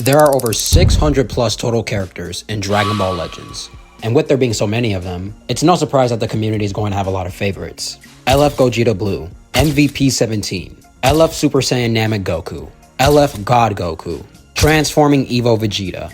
There are over 600 plus total characters in Dragon Ball Legends. And with there being so many of them, it's no surprise that the community is going to have a lot of favorites. LF Gogeta Blue, MVP 17, LF Super Saiyan Namek Goku, LF God Goku, Transforming Evo Vegeta.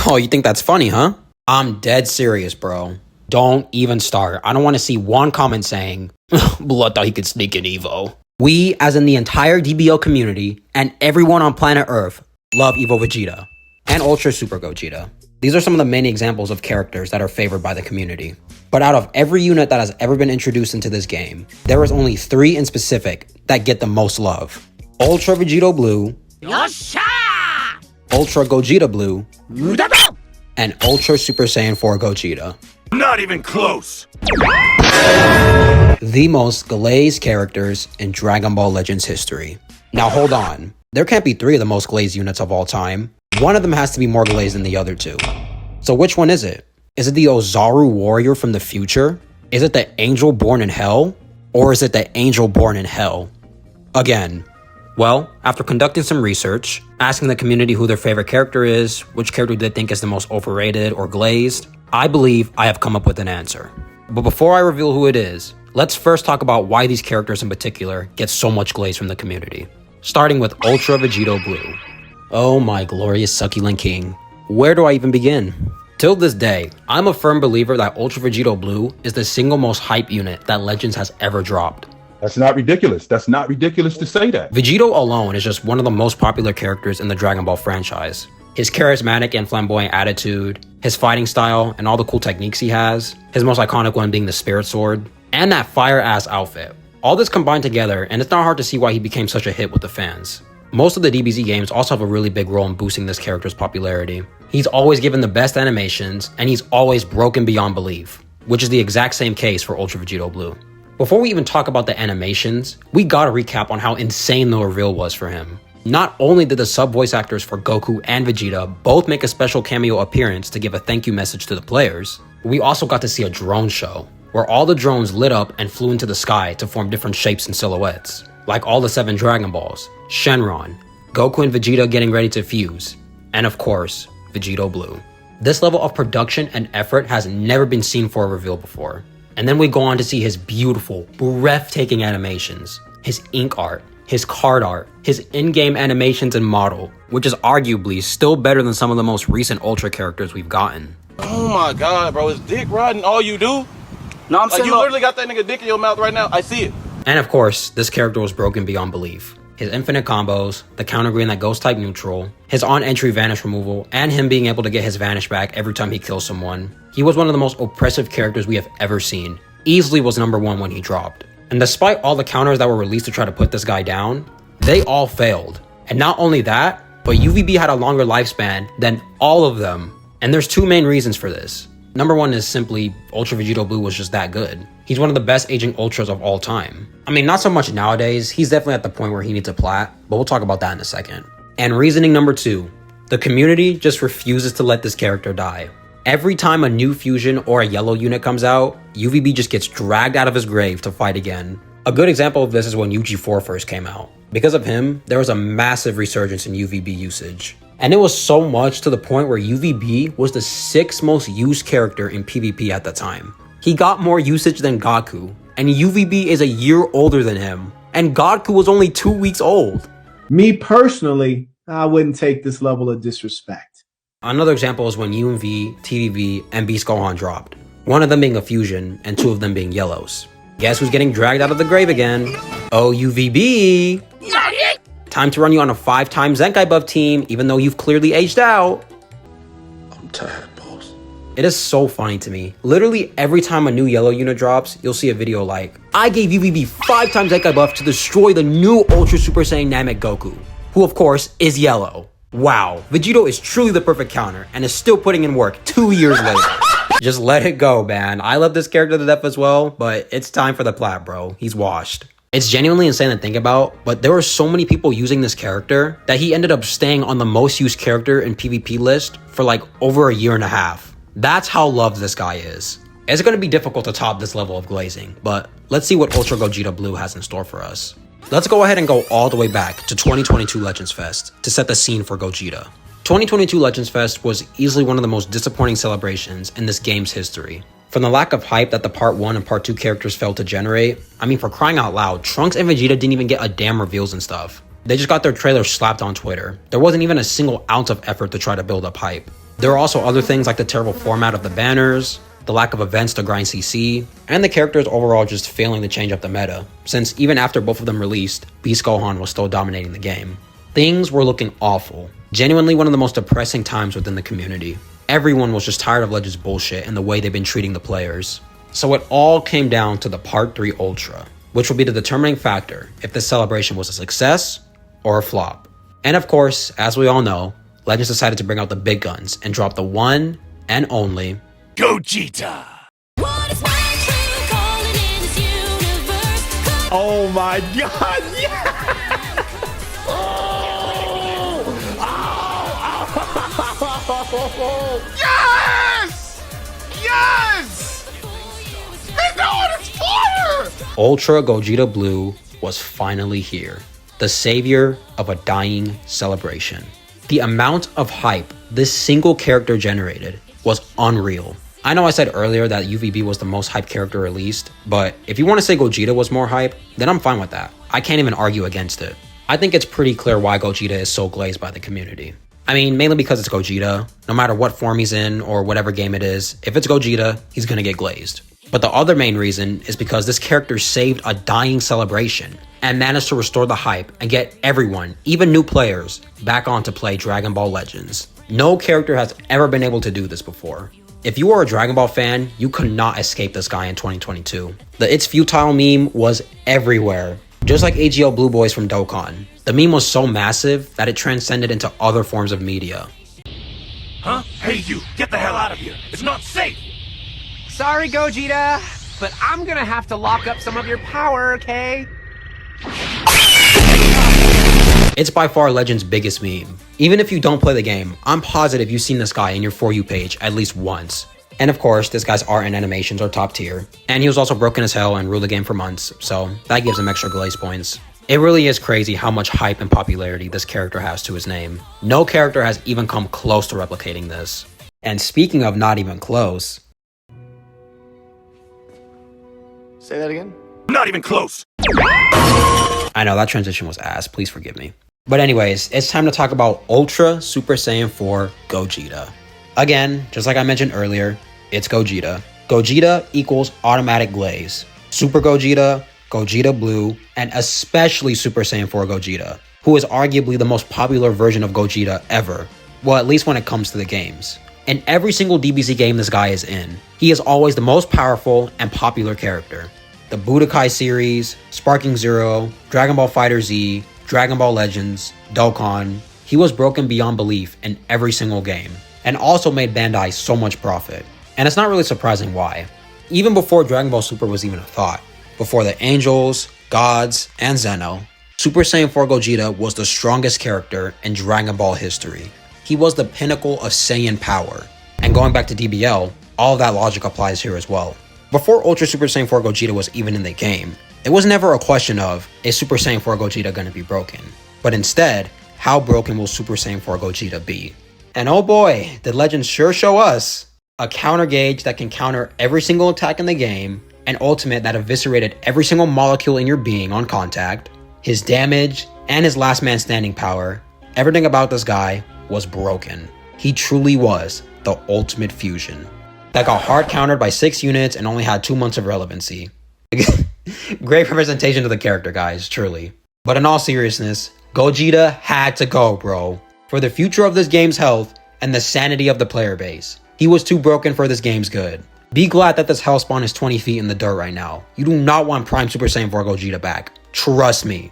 Oh, you think that's funny, huh? I'm dead serious, bro. Don't even start. I don't want to see one comment saying, Blood thought he could sneak in Evo. We, as in the entire DBO community, and everyone on planet Earth, love Evo Vegeta and Ultra Super Gogeta. These are some of the many examples of characters that are favored by the community. But out of every unit that has ever been introduced into this game, there is only 3 in specific that get the most love. Ultra Vegeta Blue, Yosha! Ultra Gogeta Blue, and Ultra Super Saiyan 4 Gogeta. Not even close! The most glazed characters in Dragon Ball Legends history. Now hold on, there can't be 3 of the most glazed units of all time. One of them has to be more glazed than the other 2. So which one is it? Is it the Ozaru warrior from the future? Is it the angel born in hell? Or is it the angel born in hell? Again, well, after conducting some research, asking the community who their favorite character is, which character they think is the most overrated or glazed, I believe I have come up with an answer. But before I reveal who it is, let's first talk about why these characters in particular get so much glaze from the community. Starting with Ultra Vegeta Blue. Oh my glorious succulent king. Where do I even begin? Till this day, I'm a firm believer that Ultra Vegeta Blue is the single most hype unit that Legends has ever dropped. That's not ridiculous. That's not ridiculous to say that. Vegito alone is just one of the most popular characters in the Dragon Ball franchise. His charismatic and flamboyant attitude, his fighting style, and all the cool techniques he has, his most iconic one being the Spirit Sword, and that fire-ass outfit. All this combined together, and it's not hard to see why he became such a hit with the fans. Most of the DBZ games also have a really big role in boosting this character's popularity. He's always given the best animations, and he's always broken beyond belief, which is the exact same case for Ultra Vegeta Blue. Before we even talk about the animations, we gotta recap on how insane the reveal was for him. Not only did the sub-voice actors for Goku and Vegeta both make a special cameo appearance to give a thank you message to the players, we also got to see a drone show, where all the drones lit up and flew into the sky to form different shapes and silhouettes, like all the 7 Dragon Balls, Shenron, Goku and Vegeta getting ready to fuse, and of course, Vegito Blue. This level of production and effort has never been seen for a reveal before. And then we go on to see his beautiful, breathtaking animations, his ink art, his card art, his in-game animations and model, which is arguably still better than some of the most recent Ultra characters we've gotten. Oh my god, bro, is dick riding all you do? No, I'm saying you literally got that nigga dick in your mouth right now. I see it. And of course, this character was broken beyond belief. His infinite combos, the counter green that goes type neutral, his on-entry vanish removal, and him being able to get his vanish back every time he kills someone. He was one of the most oppressive characters we have ever seen. Easily was number 1 when he dropped. And despite all the counters that were released to try to put this guy down, they all failed. And not only that, but UVB had a longer lifespan than all of them. And there's 2 main reasons for this. Number 1 is simply Ultra Vegito Blue was just that good. He's one of the best aging Ultras of all time. I mean, not so much nowadays, he's definitely at the point where he needs a plat, but we'll talk about that in a second. And reasoning number 2, the community just refuses to let this character die. Every time a new fusion or a yellow unit comes out, UVB just gets dragged out of his grave to fight again. A good example of this is when UG4 first came out. Because of him, there was a massive resurgence in UVB usage. And it was so much to the point where UVB was the 6th most used character in PvP at the time. He got more usage than Goku, and UVB is a year older than him, and Goku was only 2 weeks old. Me personally, I wouldn't take this level of disrespect. Another example is when UMV, TVV, and Beast Gohan dropped. One of them being a fusion, and 2 of them being yellows. Guess who's getting dragged out of the grave again? Oh, UVB! Time to run you on a 5-time Zenkai buff team, even though you've clearly aged out. I'm tired, boss. It is so funny to me. Literally every time a new yellow unit drops, you'll see a video like, I gave UVB 5 times Zenkai buff to destroy the new Ultra Super Saiyan Namek Goku, who of course is yellow. Wow, Vegito is truly the perfect counter and is still putting in work 2 years later. Just let it go, man. I love this character to death as well, but it's time for the plat, bro. He's washed. It's genuinely insane to think about, but there were so many people using this character that he ended up staying on the most used character in PvP list for like over a year and a half. That's how loved this guy is. It's going to be difficult to top this level of glazing, but let's see what Ultra Gogeta Blue has in store for us. Let's go ahead and go all the way back to 2022 Legends Fest to set the scene for Gogeta. 2022 Legends Fest was easily one of the most disappointing celebrations in this game's history. From the lack of hype that the Part 1 and Part 2 characters failed to generate, I mean, for crying out loud, Trunks and Vegeta didn't even get a damn reveals and stuff. They just got their trailers slapped on Twitter. There wasn't even a single ounce of effort to try to build up hype. There were also other things like the terrible format of the banners, the lack of events to grind CC, and the characters overall just failing to change up the meta, since even after both of them released, Beast Gohan was still dominating the game. Things were looking awful. Genuinely one of the most depressing times within the community. Everyone was just tired of Legends bullshit and the way they've been treating the players. So it all came down to the Part 3 Ultra, which will be the determining factor if this celebration was a success or a flop. And of course, as we all know, Legends decided to bring out the big guns and drop the one and only Gogeta. Oh my god, yeah! Yes! Yes! He's doing his fire! Ultra Gogeta Blue was finally here. The savior of a dying celebration. The amount of hype this single character generated was unreal. I know I said earlier that UVB was the most hyped character released, but if you want to say Gogeta was more hype, then I'm fine with that. I can't even argue against it. I think it's pretty clear why Gogeta is so glazed by the community. I mean, mainly because it's Gogeta. No matter what form he's in or whatever game it is, if it's Gogeta, he's gonna get glazed. But the other main reason is because this character saved a dying celebration and managed to restore the hype and get everyone, even new players, back on to play Dragon Ball Legends. No character has ever been able to do this before. If you are a Dragon Ball fan, you could not escape this guy in 2022. The "It's Futile" meme was everywhere. Just like AGL Blue Boys from Dokkan. The meme was so massive that it transcended into other forms of media. Huh? Hey you, get the hell out of here. It's not safe. Sorry, Gogeta, but I'm gonna have to lock up some of your power, okay? It's by far Legend's biggest meme. Even if you don't play the game, I'm positive you've seen this guy in your For You page at least once. And of course, this guy's art and animations are top tier. And he was also broken as hell and ruled the game for months, so that gives him extra glaze points. It really is crazy how much hype and popularity this character has to his name. No character has even come close to replicating this. And speaking of not even close... Say that again? Not even close. I know, that transition was ass, please forgive me. But anyways, it's time to talk about Ultra Super Saiyan 4 Gogeta. Again, just like I mentioned earlier, it's Gogeta. Gogeta equals automatic glaze. Super Gogeta, Gogeta Blue, and especially Super Saiyan 4 Gogeta, who is arguably the most popular version of Gogeta ever. Well, at least when it comes to the games. In every single DBZ game this guy is in, he is always the most powerful and popular character. The Budokai series, Sparking Zero, Dragon Ball FighterZ, Dragon Ball Legends, Dokkan, he was broken beyond belief in every single game, and also made Bandai so much profit. And it's not really surprising why. Even before Dragon Ball Super was even a thought, before the Angels, Gods, and Zeno, Super Saiyan 4 Gogeta was the strongest character in Dragon Ball history. He was the pinnacle of Saiyan power. And going back to DBL, all of that logic applies here as well. Before Ultra Super Saiyan 4 Gogeta was even in the game, it was never a question of, is Super Saiyan 4 Gogeta gonna be broken? But instead, how broken will Super Saiyan 4 Gogeta be? And oh boy, did Legends sure show us a counter gauge that can counter every single attack in the game, an ultimate that eviscerated every single molecule in your being on contact, his damage, and his last man standing power. Everything about this guy was broken. He truly was the ultimate fusion that got hard countered by 6 units and only had 2 months of relevancy. Great representation of the character, guys, truly. But in all seriousness, Gogeta had to go, bro. For the future of this game's health and the sanity of the player base. He was too broken for this game's good. Be glad that this Hellspawn is 20 feet in the dirt right now. You do not want Prime Super Saiyan 4 Gogeta back. Trust me.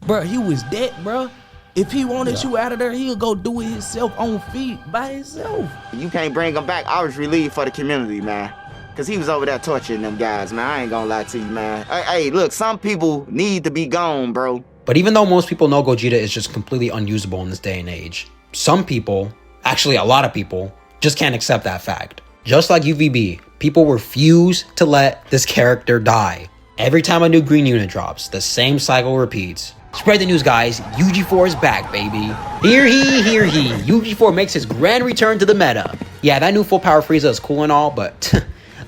Bro, he was dead, bro. If he wanted you out of there, he'll go do it himself on feet by himself. You can't bring him back. I was relieved for the community, man. Because he was over there torturing them guys, man. I ain't gonna lie to you, man. Hey, look, some people need to be gone, bro. But even though most people know Gogeta is just completely unusable in this day and age, some people, actually a lot of people, just can't accept that fact. Just like UVB, people refuse to let this character die. Every time a new green unit drops, the same cycle repeats. Spread the news, guys. UG4 is back, baby. Hear he, hear he. UG4 makes his grand return to the meta. Yeah, that new full power Frieza is cool and all, but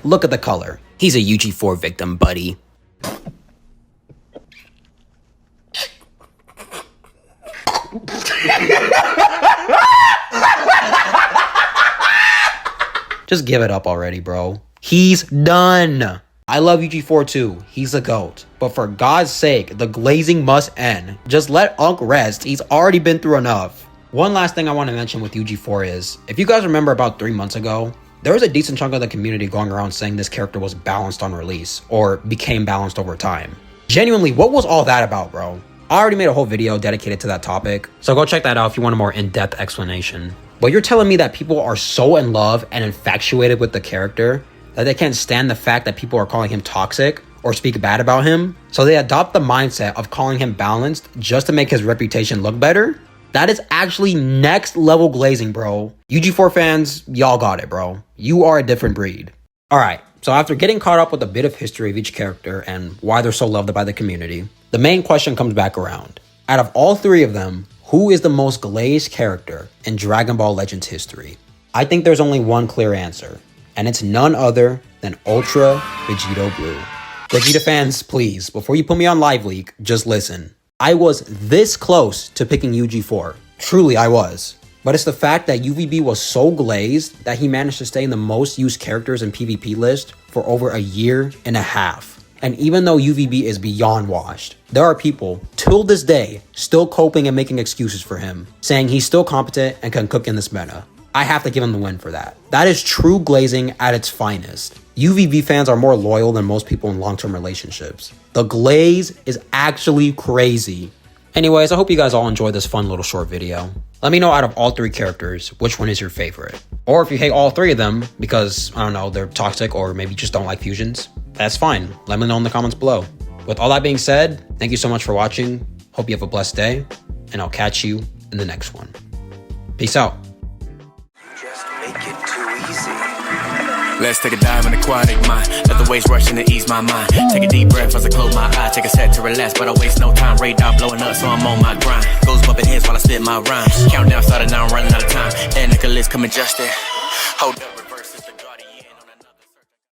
look at the color. He's a UG4 victim, buddy. Just give it up already, bro. He's done. I love UG4 too. He's a GOAT. But for God's sake, the glazing must end. Just let Unk rest. He's already been through enough. One last thing I want to mention with UG4 is, if you guys remember about 3 months ago, there was a decent chunk of the community going around saying this character was balanced on release, or became balanced over time. Genuinely, what was all that about, bro? I already made a whole video dedicated to that topic, so go check that out if you want a more in-depth explanation. But you're telling me that people are so in love and infatuated with the character that they can't stand the fact that people are calling him toxic or speak bad about him, so they adopt the mindset of calling him balanced just to make his reputation look better? That is actually next level glazing, bro. UG4 fans, y'all got it, bro. You are a different breed. Alright, so after getting caught up with a bit of history of each character and why they're so loved by the community, the main question comes back around. Out of all 3 of them, who is the most glazed character in Dragon Ball Legends history? I think there's only one clear answer, and it's none other than Ultra Vegito Blue. Vegeta fans, please, before you put me on Live Leak, just listen. I was this close to picking UG4. Truly, I was. But it's the fact that UVB was so glazed that he managed to stay in the most used characters in PvP list for over a year and a half. And even though UVB is beyond washed, there are people, till this day, still coping and making excuses for him, saying he's still competent and can cook in this meta. I have to give him the win for that. That is true glazing at its finest. UVB fans are more loyal than most people in long-term relationships. The glaze is actually crazy. Anyways, I hope you guys all enjoyed this fun little short video. Let me know out of all 3 characters, which one is your favorite. Or if you hate all 3 of them because, I don't know, they're toxic or maybe just don't like fusions, that's fine. Let me know in the comments below. With all that being said, thank you so much for watching. Hope you have a blessed day, and I'll catch you in the next one. Peace out. Just make it too easy. Let's take a dive in aquatic mind. Let the waves rush in to ease my mind. Take a deep breath as I close my eyes. Take a set to relax, but I waste no time. Radar blowing up, so I'm on my grind. Goes bumping heads while I spit my rhymes. Countdown started, now I'm running out of time. And Nicholas coming just in. Hold up.